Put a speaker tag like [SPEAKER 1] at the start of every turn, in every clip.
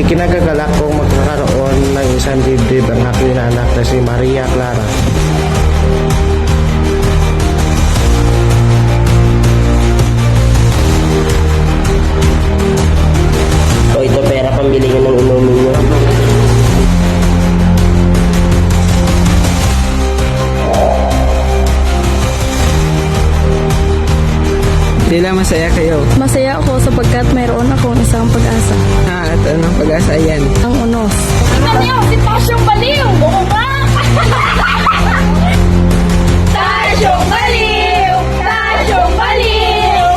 [SPEAKER 1] Ikinagagalak kong magkakaroon ng isang dibdib ang aking anak na si Maria Clara.
[SPEAKER 2] So ito pera pambili nyo ng inumin nyo.
[SPEAKER 3] Tila masaya kayo.
[SPEAKER 4] Masaya ako sapagkat mayroon akong isang pag-asa.
[SPEAKER 3] At anong pag-asa yan?
[SPEAKER 4] Ang unos.
[SPEAKER 5] Baliw! Si Tasyong Baliw! Oo nga! Tasyong Baliw! Tasyong Baliw!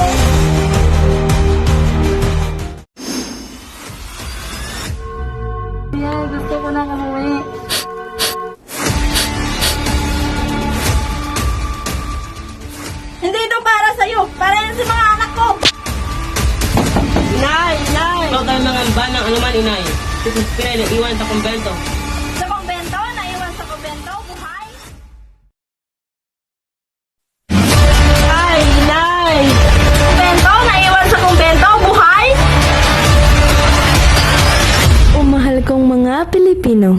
[SPEAKER 4] Gusto ko nang umuwi.
[SPEAKER 5] Hindi ito para sa'yo! Para yan sa mga anak ko!
[SPEAKER 2] Inay! Inay! Ikaw tayo mangamba ng anuman, inay. Si Sispire, iwan sa kumbento.
[SPEAKER 5] Sa kumbento, naiwan sa kumbento, buhay!
[SPEAKER 2] Ay, inay!
[SPEAKER 5] Kumbento, naiwan sa kumbento, buhay!
[SPEAKER 4] O mahal kong mga Pilipino.